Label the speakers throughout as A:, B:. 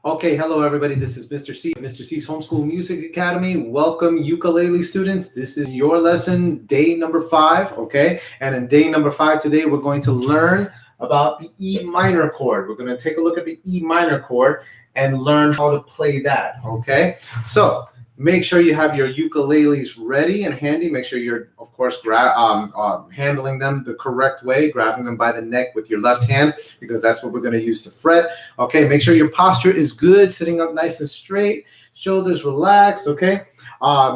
A: Okay, hello everybody. This is Mr. C, Mr. C's Homeschool Music Academy. Welcome, ukulele students. This is your lesson, day number 5. Okay, and in day number 5 today, we're going to learn about the E minor chord. We're going to take a look at the E minor chord and learn how to play that. Okay, so make sure you have your ukuleles ready and handy. Make sure you're, of course, handling them the correct way, grabbing them by the neck with your left hand, because that's what we're going to use to fret. Okay, make sure your posture is good, sitting up nice and straight, shoulders relaxed. Okay,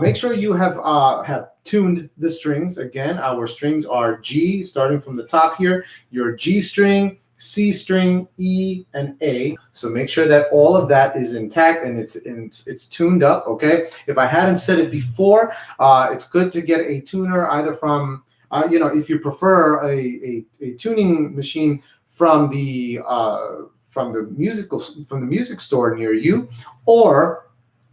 A: make sure you have tuned the strings. Again, our strings are G, starting from the top here, your G string, C string, E, and A. So make sure that all of that is intact and it's tuned up. Okay. If I hadn't said it before, it's good to get a tuner either from, if you prefer a tuning machine from the music store near you, or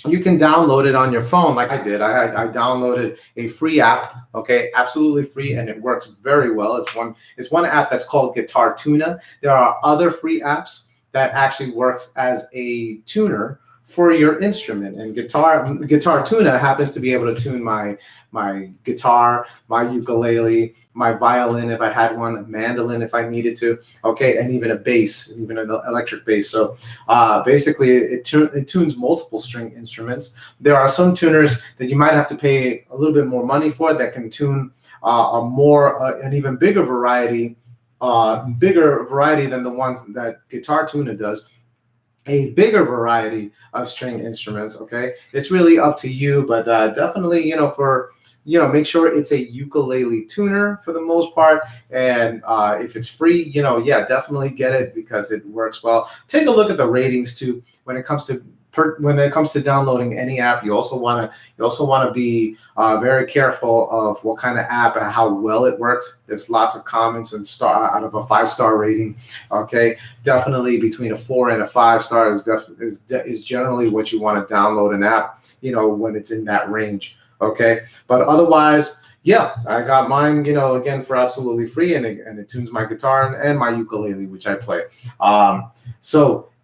A: you can download it on your phone like I did. I downloaded a free app, okay, absolutely free, and it works very well. It's one app that's called Guitar Tuna. There are other free apps that actually works as a tuner for your instrument, and Guitar Tuna happens to be able to tune my guitar, my ukulele, my violin if I had one, a mandolin if I needed to, okay, and even a bass, even an electric bass. So basically it tunes multiple string instruments. There are some tuners that you might have to pay a little bit more money for that can tune an even bigger variety than the ones that Guitar Tuna does. A bigger variety of string instruments. Okay, it's really up to you, but definitely, make sure it's a ukulele tuner for the most part. And if it's free, definitely get it because it works well. Take a look at the ratings too when it comes to downloading any app. You also want to be very careful of what kind of app and how well it works. There's lots of comments and out of a 5-star rating. Okay, definitely between a 4 and a 5-star is generally what you want to download an app. When it's in that range. Okay, but otherwise, yeah, I got mine. Again for absolutely free, and it tunes my guitar and my ukulele, which I play.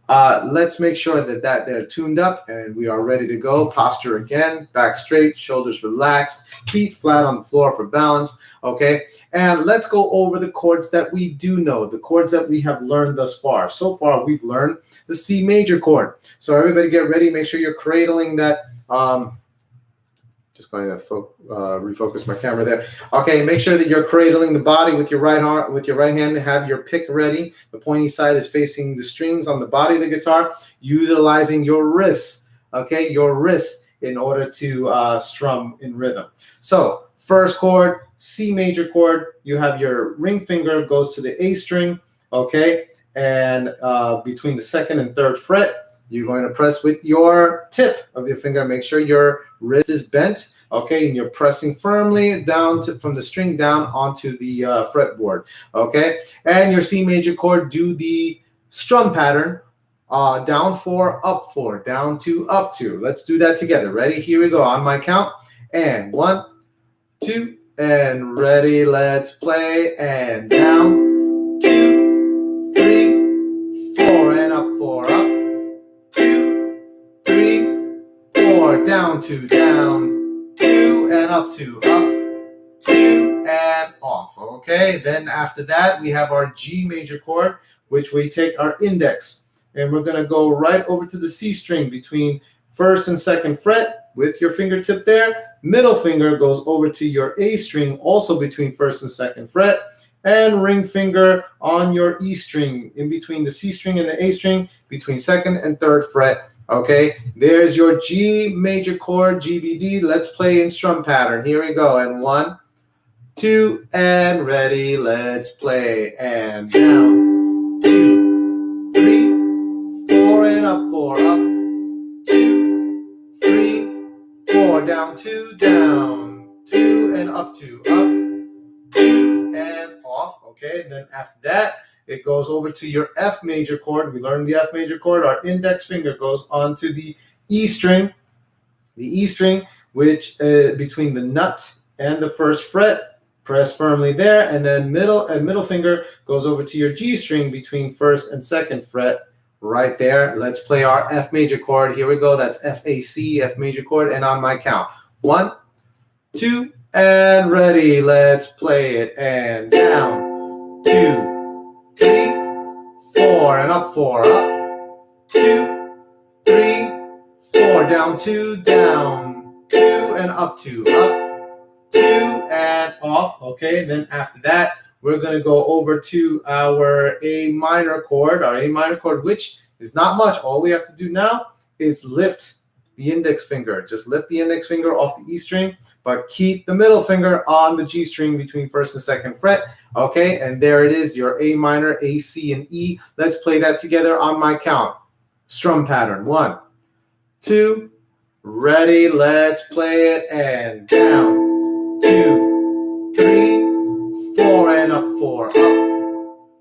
A: Let's make sure that they're tuned up and we are ready to go. Posture again, back straight, shoulders relaxed, feet flat on the floor for balance. Okay, and let's go over the chords that we do know, the chords that we have learned thus far. So far, we've learned the C major chord. So everybody get ready. Make sure you're cradling that. Just going to refocus my camera there. Okay, make sure that you're cradling the body with your right arm, with your right hand. Have your pick ready. The pointy side is facing the strings on the body of the guitar, utilizing your wrists. Okay, your wrists in order to strum in rhythm. So first chord, C major chord. You have your ring finger goes to the A string. Okay, and between the 2nd and 3rd fret, you're going to press with your tip of your finger. Make sure your wrist is bent, okay, and you're pressing firmly down from the string down onto the fretboard, okay? And your C major chord, do the strum pattern, down 4, up 4, down 2, up 2. Let's do that together. Ready? Here we go. On my count. And 1, 2, and ready. Let's play. And down, 2, 3, 4, and up 4, up. 2, 3, 4, down 2, down 2, and up 2, up 2, and off. Okay, then after that we have our G major chord, which we take our index and we're going to go right over to the C string between 1st and 2nd fret with your fingertip there. Middle finger goes over to your A string, also between 1st and 2nd fret. And ring finger on your E string, in between the C string and the A string, between 2nd and 3rd fret. Okay, there's your G major chord, GBD. Let's play in strum pattern. Here we go. And 1, 2, and ready. Let's play. And down, 2, 3, 4, and up 4, up 2, 3, 4, down 2, down 2, and up 2, up 2, and off. Okay, then after that it goes over to your F major chord. We learned the F major chord. Our index finger goes onto the E string, which between the nut and the 1st fret. Press firmly there, and then middle finger goes over to your G string between 1st and 2nd fret right there. Let's play our F major chord. Here we go. That's F-A-C, F major chord. And on my count, 1, 2, and ready. Let's play it. And down, 2, 3, 4, and up 4, up, 2, 3, 4, down 2, down 2, and up 2, up 2, and off. Okay, then after that, we're going to go over to our A minor chord, which is not much. All we have to do now is lift the index finger. Just lift the index finger off the E string, but keep the middle finger on the G string between first and second fret. Okay, and there it is, your A minor, A, C, and E. Let's play that together on my count. Strum pattern. 1, 2, ready, let's play it. And down, 2, 3, 4, and up 4, up,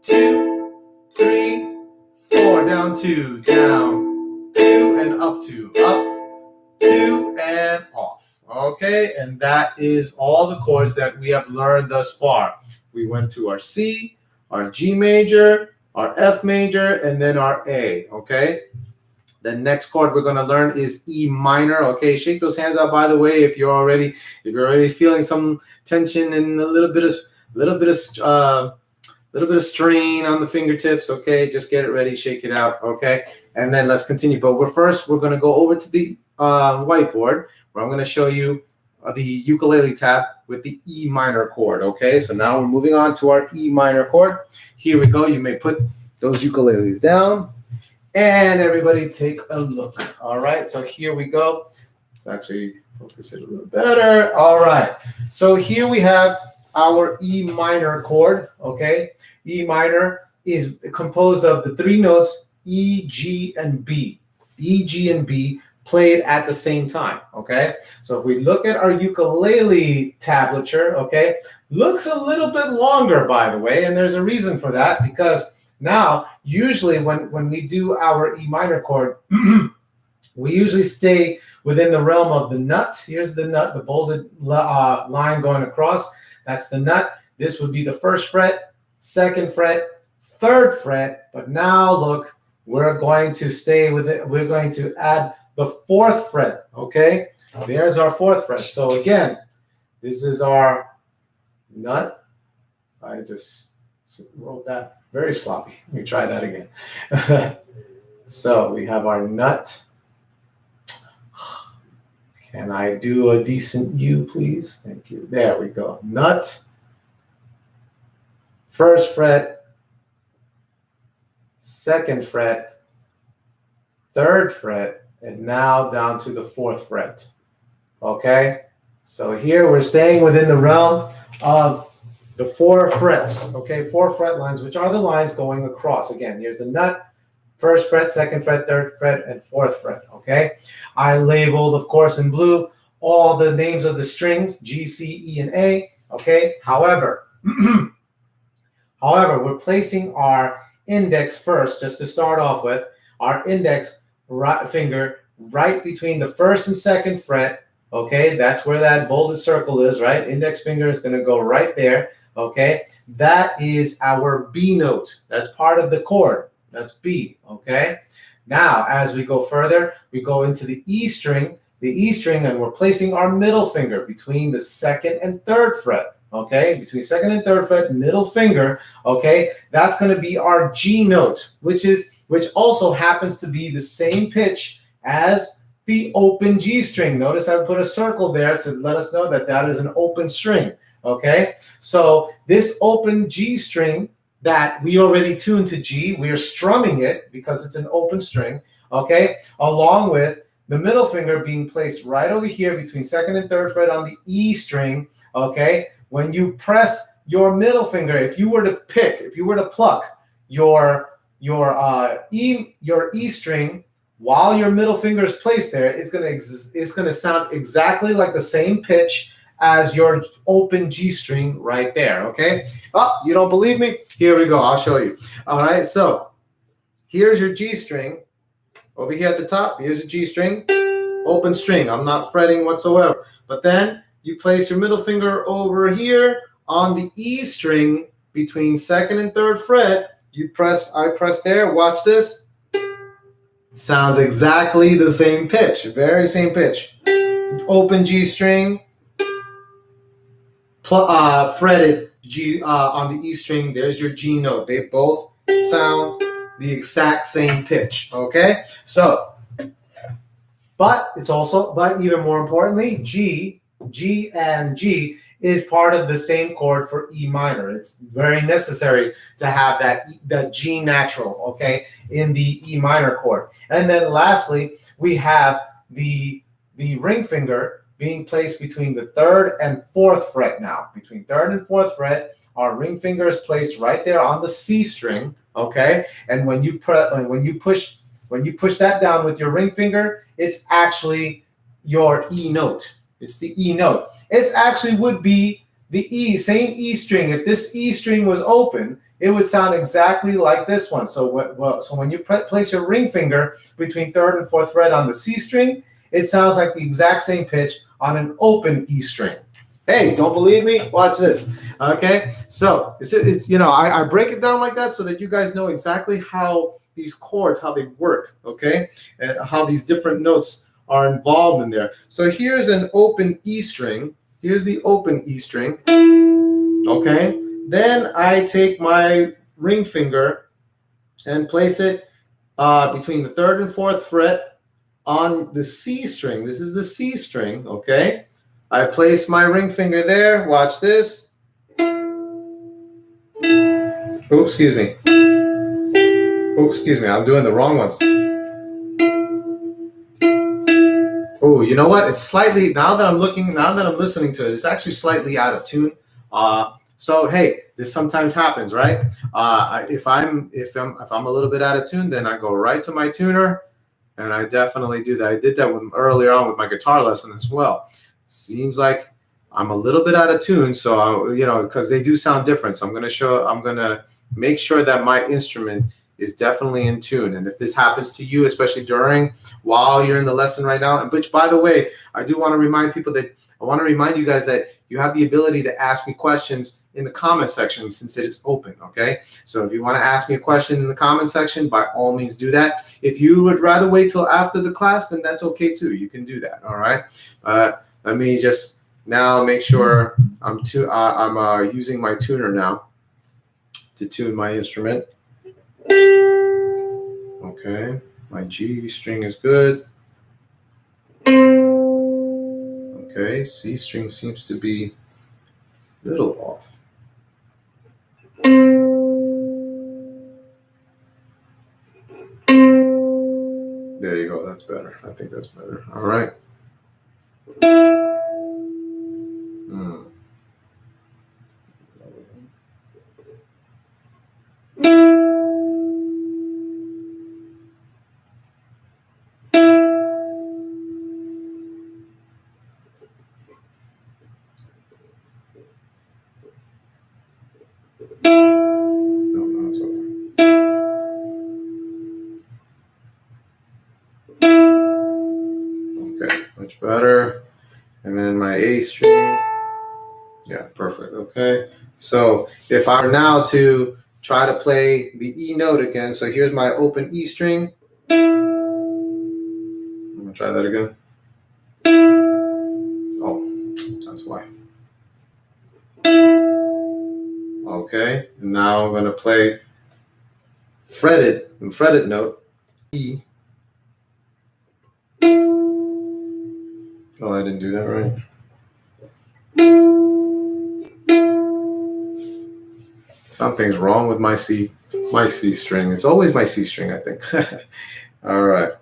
A: 2, 3, 4, down 2, down 2, and up 2, up 2, and off. Okay, and that is all the chords that we have learned thus far. We went to our C, our G major, our F major, and then our A. Okay, the next chord we're going to learn is E minor. Okay, shake those hands out, by the way, if you're already feeling some tension and a little bit of strain on the fingertips. Okay, just get it ready, shake it out. Okay, and then let's continue. But we're going to go over to the whiteboard where I'm going to show you the ukulele tab with the E minor chord. Okay, so now we're moving on to our E minor chord. Here we go. You may put those ukuleles down, and everybody take a look. All right, so here we go. Let's actually focus it a little better. All right, so here we have our E minor chord. Okay, E minor is composed of the 3 notes E, G, and B. E, G, and B played at the same time. Okay, so if we look at our ukulele tablature, okay, looks a little bit longer, by the way, and there's a reason for that, because now usually when we do our E minor chord, we usually stay within the realm of the nut. Here's the nut, the bolded line going across. That's the nut. This would be the 1st fret, 2nd fret, 3rd fret. But now look, we're going to stay with it. We're going to add the 4th fret. Okay, there's our 4th fret. So again, this is our nut. I just wrote that very sloppy. Let me try that again. So we have our nut. Can I do a decent U, please? Thank you. There we go. Nut, 1st fret, 2nd fret, 3rd fret, and now down to the 4th fret. Okay? So here we're staying within the realm of the 4 frets. Okay? 4 fret lines, which are the lines going across. Again, here's the nut, 1st fret, 2nd fret, 3rd fret, and 4th fret. Okay? I labeled, of course, in blue all the names of the strings, G, C, E, and A. Okay? However, we're placing our index first, just to start off with, our index finger right between the 1st and 2nd fret. Okay, that's where that bolded circle is, right? Index finger is going to go right there. Okay, that is our B note. That's part of the chord. That's B. Okay, now as we go further, we go into the E string, and we're placing our middle finger between the 2nd and 3rd fret. Okay, between 2nd and 3rd fret, middle finger. Okay, that's going to be our G note, which also happens to be the same pitch as the open G string. Notice I put a circle there to let us know that that is an open string. Okay, so this open G string that we already tuned to G, we are strumming it because it's an open string. Okay, along with the middle finger being placed right over here between 2nd and 3rd fret on the E string. Okay, when you press your middle finger, if you were to pluck your E string while your middle finger is placed there, it's going to sound exactly like the same pitch as your open G string right there. Okay. Oh, you don't believe me? Here we go. I'll show you. All right. So here's your G string over here at the top. Here's a G string, open string. I'm not fretting whatsoever. But then you place your middle finger over here on the E string between 2nd and 3rd fret. I press there. Watch this. Sounds exactly the same pitch, very same pitch. Open G string, fretted G on the E string. There's your G note. They both sound the exact same pitch. Okay, so but even more importantly, G and G is part of the same chord for E minor. It's very necessary to have that G natural, okay, in the E minor chord. And then lastly, we have the ring finger being placed between the third and fourth fret now. Between third and fourth fret, our ring finger is placed right there on the C string, okay? And when you push that down with your ring finger, it's actually your E note. It's the E note. It actually would be the same E string. If this E string was open, it would sound exactly like this one. So when you place your ring finger between third and fourth fret on the C string, it sounds like the exact same pitch on an open E string. Hey, don't believe me? Watch this. Okay, so I break it down like that so that you guys know exactly how these chords, how they work, okay, and how these different notes are involved in there. So here's an open E string. Here's the open E string, okay. Then I take my ring finger and place it between the third and fourth fret on the C string. This is the C string, okay. I place my ring finger there. Watch this. Oops, excuse me. Oops, excuse me. I'm doing the wrong ones. Oh, you know what? It's slightly, now that I'm listening to it, it's actually slightly out of tune. So hey, this sometimes happens, right? If I'm a little bit out of tune, then I go right to my tuner, and I definitely do that. I did that earlier on with my guitar lesson as well. Seems like I'm a little bit out of tune, so because they do sound different. So I'm gonna make sure that my instrument is definitely in tune. And if this happens to you, especially while you're in the lesson right now, and which, by the way, I want to remind you guys that you have the ability to ask me questions in the comment section since it is open, okay? So if you want to ask me a question in the comment section, by all means do that. If you would rather wait till after the class, then that's okay too. You can do that, all right? Let me just now make sure I'm using my tuner now to tune my instrument. Okay, my G string is good. Okay, C string seems to be a little off. There you go, that's better. I think that's better. All right. No, it's okay. Okay, much better. And then my A string. Yeah, perfect. Okay. So if I were now to try to play the E note again, so here's my open E string. I'm gonna try that again. Oh, that's why. Okay, and now I'm gonna play fretted note E. Oh, I didn't do that right. Something's wrong with my C string. It's always my C string, I think. All right.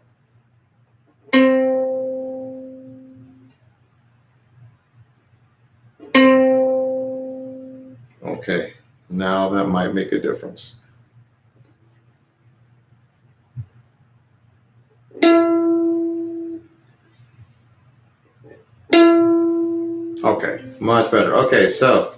A: Okay, now that might make a difference. Okay, much better. Okay, so.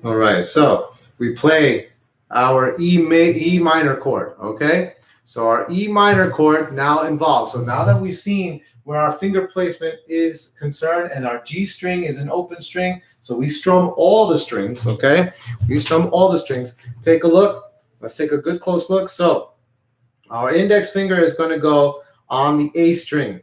A: All right, so we play our E minor chord, okay? So our E minor chord now involves. So now that we've seen where our finger placement is concerned and our G string is an open string, so we strum all the strings, okay? We strum all the strings. Take a look. Let's take a good close look. So our index finger is going to go on the A string,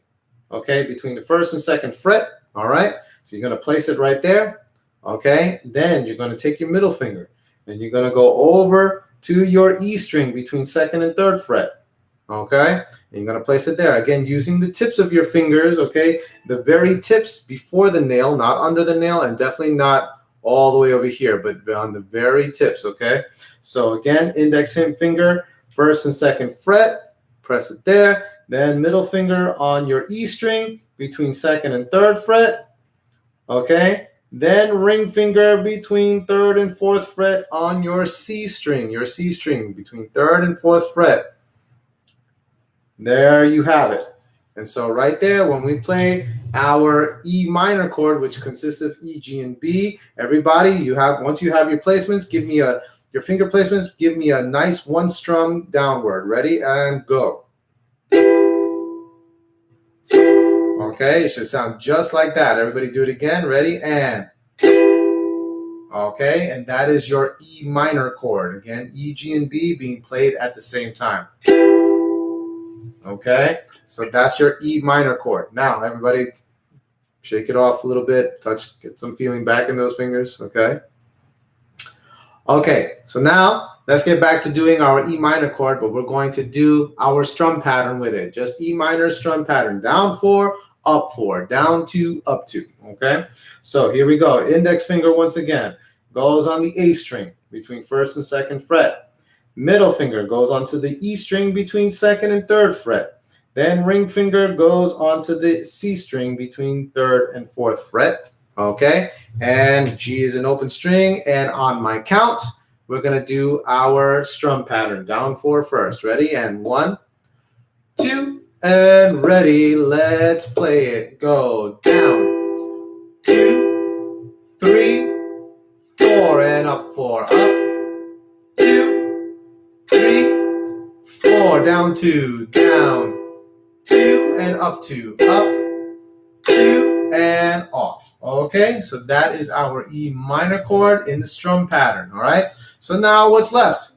A: okay, between the first and second fret. All right, so you're going to place it right there. Okay, then you're going to take your middle finger and you're going to go over to your E string between second and third fret. Okay, and you're going to place it there again using the tips of your fingers. Okay, the very tips before the nail, not under the nail, and definitely not all the way over here, but on the very tips. Okay, so again, index finger, first and second fret, press it there. Then middle finger on your E string between second and third fret. Okay, then ring finger between third and fourth fret on your C string between third and fourth fret. There you have it. And so right there, when we play our E minor chord, which consists of E, G, and B, everybody, once you have your placements, give me your finger placements, give me a nice one strum downward. Ready and go. Okay, it should sound just like that. Everybody do it again. Ready and. Okay, and that is your E minor chord. Again, E, G, and B being played at the same time. Okay, so that's your E minor chord. Now, everybody, shake it off a little bit. Get some feeling back in those fingers. Okay. Okay, so now let's get back to doing our E minor chord, but we're going to do our strum pattern with it. Just E minor strum pattern. Down 4, up 4, down 2, up 2. Okay, so here we go. Index finger once again goes on the A string between first and second fret. Middle finger goes onto the E string between second and third fret. Then ring finger goes onto the C string between third and fourth fret. Okay, and G is an open string. And on my count, we're going to do our strum pattern. Down 4 first. Ready? And 1, 2, and ready. Let's play it. Go. Down 2, 3, 4, and up 4. Up 2, 3, 4. Down 2, down 2, and up 2. Up 2, and off. Okay, so that is our E minor chord in the strum pattern. All right, so now what's left?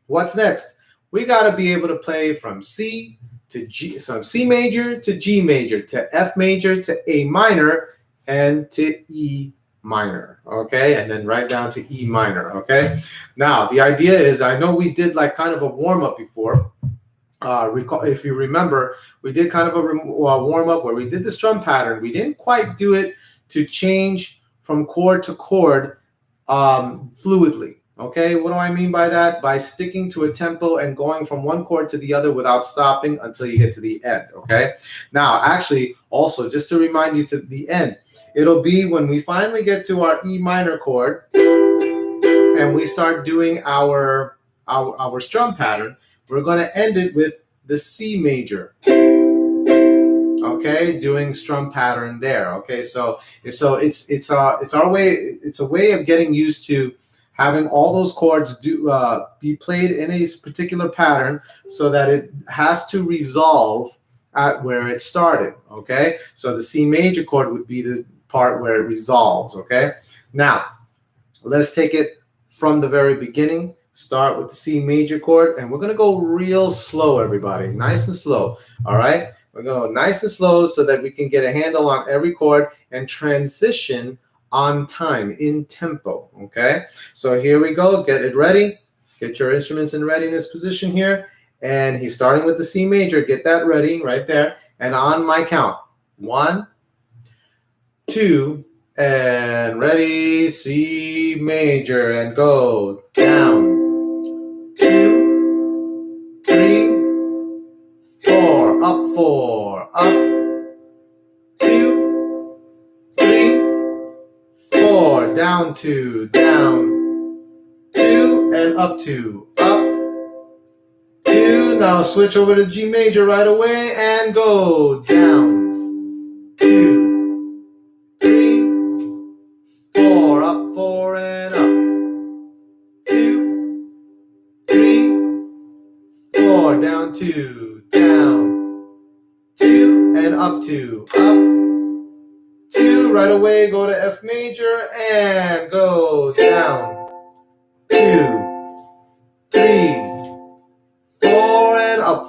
A: What's next? We got to be able to play from C to G, so C major to G major to F major to A minor and to E minor. Okay, and then right down to E minor. Okay, now the idea is, I know we did like kind of a warm-up before. If you remember, we did kind of a warm-up where we did the strum pattern. We didn't quite do it to change from chord to chord fluidly. Okay, what do I mean by that? By sticking to a tempo and going from one chord to the other without stopping until you get to the end. Okay, now actually also just to remind you to the end, it'll be when we finally get to our E minor chord and we start doing our strum pattern. We're going to end it with the C major. Okay, doing strum pattern there. Okay, so it's our way. It's a way of getting used to having all those chords be played in a particular pattern, so that it has to resolve at where it started. Okay, so the C major chord would be the part where it resolves. Okay, now let's take it from the very beginning. Start with the C major chord, and we're going to go real slow, everybody. Nice and slow. All right? We're going to go nice and slow so that we can get a handle on every chord and transition on time, in tempo. Okay? So here we go. Get it ready. Get your instruments in readiness position here. And he's starting with the C major. Get that ready right there. And on my count, 1, 2, and ready, C major, and go. Down. 2, 3, 4, up 4, up 2, 3, 4, down 2, down 2, and up 2, up 2. Now switch over to G major right away and go. Down 2, 3, 4, up 4, and up 2, 3, 4, down 2, down 2, and up 2, up 2. Right away, go to F major and go. Down 2, 3,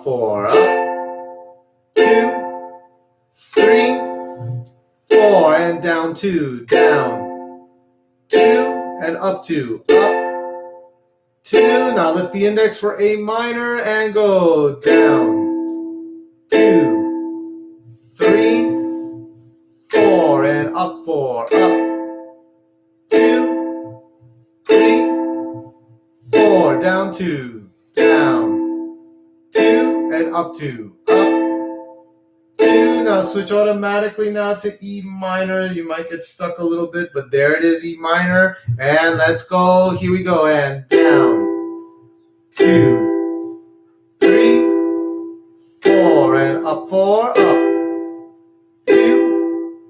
A: up 4, up 2, 3, 4, and down 2, down 2, and up 2, up 2. Now lift the index for A minor and go down 2, 3, 4, and up 4, up 2, 3, 4, down 2, down 2, and up 2, up 2. Now switch automatically now to E minor. You might get stuck a little bit, but there it is, E minor. And let's go. Here we go. And down 2, 3, 4, and up 4, up 2,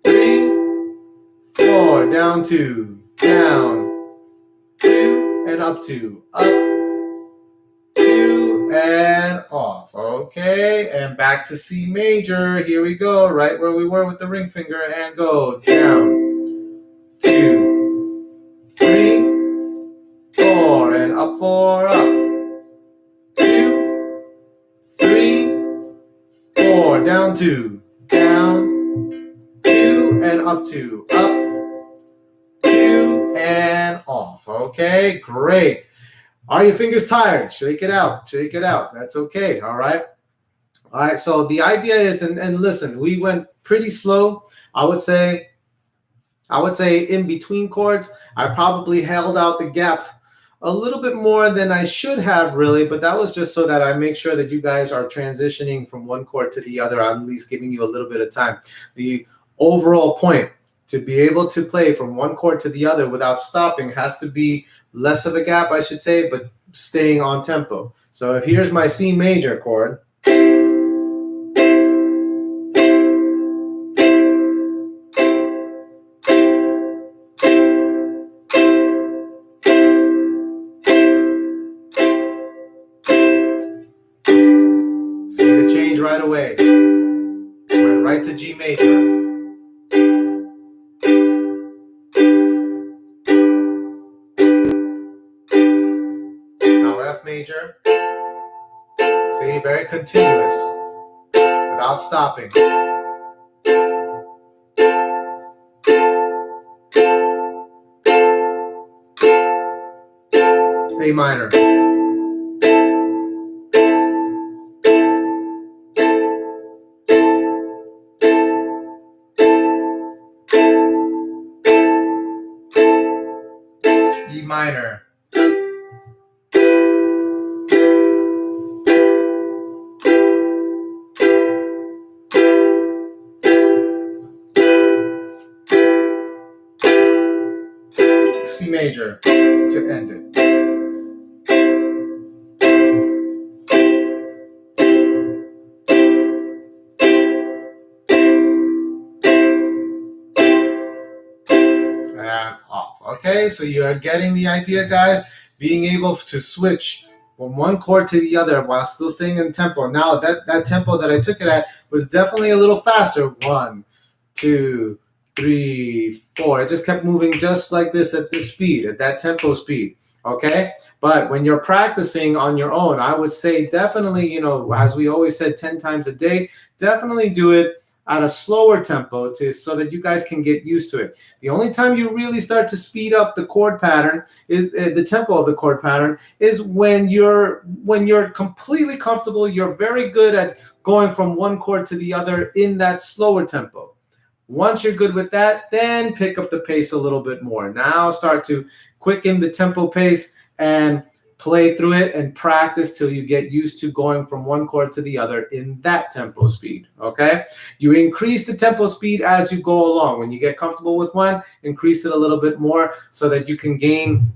A: 3, 4, down 2, down 2, and up 2, up 2, and off. Okay, and back to C major. Here we go, right where we were with the ring finger, and go down 2, 3, 4, and up 4, up 2, 3, 4, down 2, down 2, and up 2, up 2, and off. Okay, great. Are your fingers tired? Shake it out. Shake it out. That's okay. All right. All right. So the idea is, and listen, we went pretty slow. I would say in between chords, I probably held out the gap a little bit more than I should have, really, but that was just so that I make sure that you guys are transitioning from one chord to the other. I'm at least giving you a little bit of time. The overall point to be able to play from one chord to the other without stopping has to be less of a gap, I should say, but staying on tempo. So if here's my C major chord, see the change right away. Went right to G major. Major. See, very continuous without stopping. A minor. E minor. C major to end it. And off. Okay, so you are getting the idea, guys. Being able to switch from one chord to the other while still staying in tempo. Now that tempo that I took it at was definitely a little faster. 1, 2, 3, 4. It just kept moving just like this at this speed, at that tempo speed. Okay? But when you're practicing on your own, I would say definitely, you know, as we always said 10 times a day, definitely do it at a slower tempo so that you guys can get used to it. The only time you really start to speed up the chord pattern is the tempo of the chord pattern is when you're completely comfortable, you're very good at going from one chord to the other in that slower tempo. Once you're good with that, then pick up the pace a little bit more. Now start to quicken the tempo pace and play through it and practice till you get used to going from one chord to the other in that tempo speed, okay? You increase the tempo speed as you go along. When you get comfortable with one, increase it a little bit more so that you can gain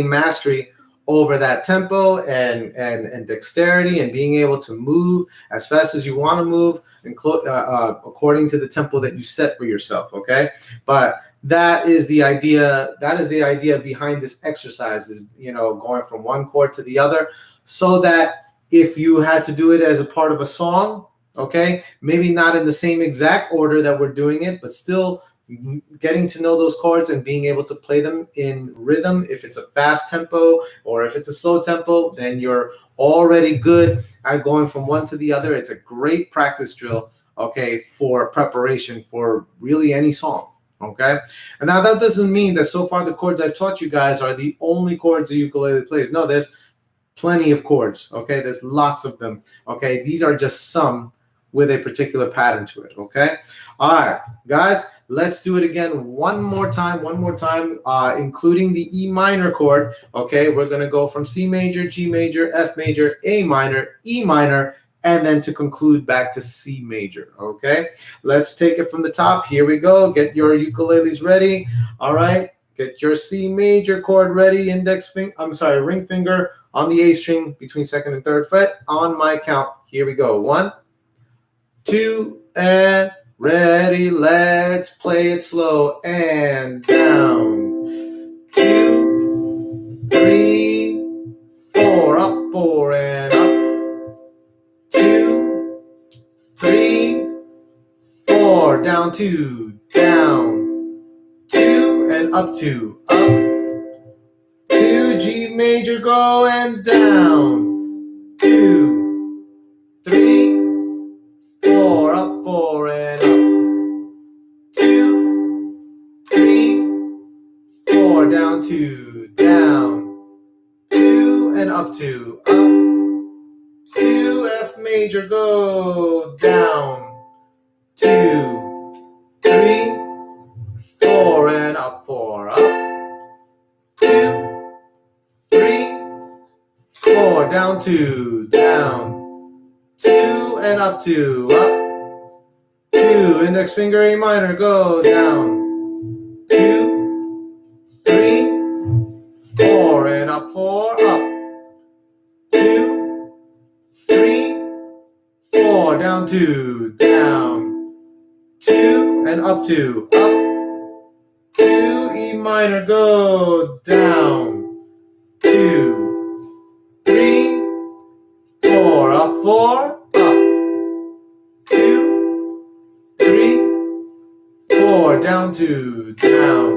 A: mastery over that tempo and dexterity and being able to move as fast as you want to move and according to the tempo that you set for yourself, okay? But that is the idea. That is the idea behind this exercise, is, you know, going from one chord to the other, so that if you had to do it as a part of a song, okay, maybe not in the same exact order that we're doing it, but still getting to know those chords and being able to play them in rhythm. If it's a fast tempo or if it's a slow tempo, then you're already good at going from one to the other. It's a great practice drill, okay, for preparation for really any song. Okay, and now that doesn't mean that so far the chords I've taught you guys are the only chords the ukulele plays. No, there's plenty of chords. Okay, there's lots of them. Okay, these are just some with a particular pattern to it. Okay, all right, guys, let's do it again one more time, including the E minor chord. Okay, we're gonna go from C major, G major, F major, A minor, E minor, and then to conclude back to C major. Okay, let's take it from the top. Here we go. Get your ukuleles ready. All right, get your C major chord ready. Ring finger on the A string between second and third fret on my count. Here we go. 1, 2, and ready. Let's play it slow and down. 2, 3, 4, up 4 and up. 2, 3, 4, down 2, down. 2 and up 2, up. 2, G major, go and down. 2, 3, 4, up 4 and up. 2, 3, 4, down 2, down. 2 and up 2, up. 2, F major, go down. 2, 3, 4 and up 4, up. 2, 3, 4, down 2, down. 2 and up 2, up. 2, index finger A minor, go down. 2, 3, 4 and up 4, up. 2, 3, 4, down 2, down. 2 and up 2, up. 2, E minor, go down. 2, 3, 4, up 4, up. 2, 3, 4, down 2, down.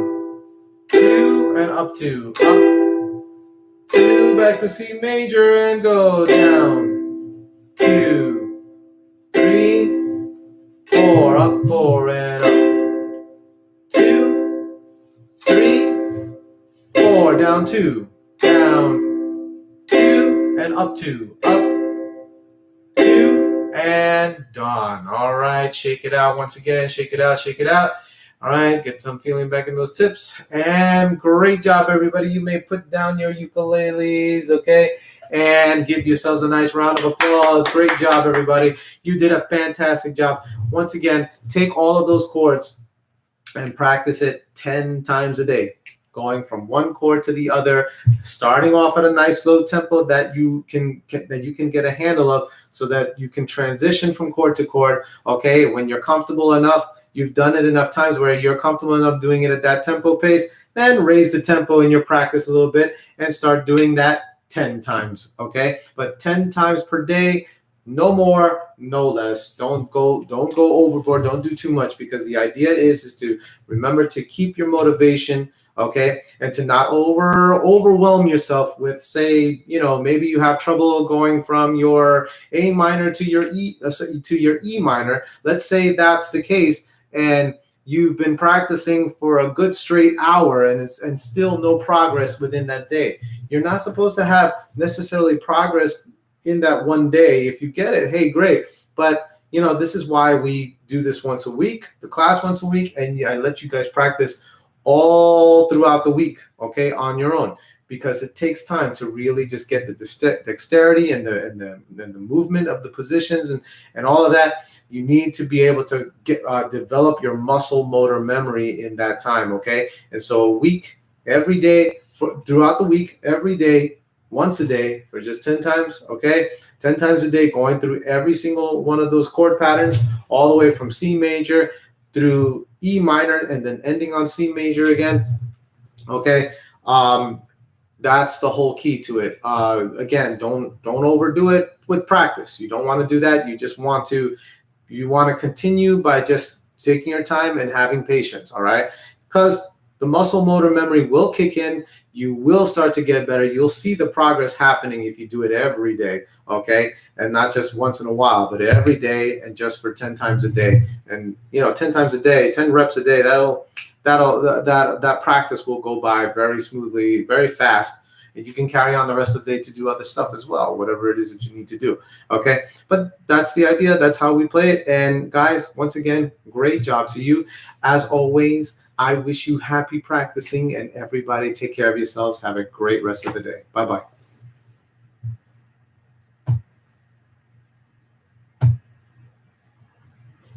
A: 2 and up 2, up. 2, back to C major and go down. 2, 3, 4, up 4 and up. 2, 3, 4, down 2, down. 2 and up 2, up. 2 and done. All right, shake it out once again. Shake it out, shake it out. All right, get some feeling back in those tips. And great job, everybody. You may put down your ukuleles, okay? And give yourselves a nice round of applause. Great job, everybody. You did a fantastic job. Once again, take all of those chords and practice it 10 times a day, going from one chord to the other, starting off at a nice slow tempo that you can get a handle of, so that you can transition from chord to chord. Okay, when you're comfortable enough, you've done it enough times where you're comfortable enough doing it at that tempo pace, then raise the tempo in your practice a little bit and start doing that 10 times. Okay, but 10 times per day. No more, no less. Don't go overboard. Don't do too much, because the idea is to remember to keep your motivation, okay, and to not overwhelm yourself with, say, maybe you have trouble going from your A minor to your E minor. Let's say that's the case, and you've been practicing for a good straight hour and still no progress within that day. You're not supposed to have necessarily progress in that one day. If you get it, hey, great. But this is why we do this once a week, the class once a week, and I let you guys practice all throughout the week, okay, on your own, because it takes time to really just get the dexterity and the movement of the positions and all of that. You need to be able to develop your muscle motor memory in that time, okay? And so a week, every day, throughout the week, every day, once a day for just 10 times, okay? 10 times a day, going through every single one of those chord patterns, all the way from C major through E minor and then ending on C major again, okay? That's the whole key to it. Again, don't overdo it with practice. You don't want to do that. You want to continue by just taking your time and having patience, all right? Because the muscle motor memory will kick in. You will start to get better. You'll see the progress happening if you do it every day, okay? And not just once in a while, but every day, and just for 10 times a day. And 10 times a day, 10 reps a day, that practice will go by very smoothly, very fast. And you can carry on the rest of the day to do other stuff as well, whatever it is that you need to do, okay? But that's the idea. That's how we play it. And guys, once again, great job to you. As always, I wish you happy practicing, and everybody take care of yourselves. Have a great rest of the day. Bye-bye.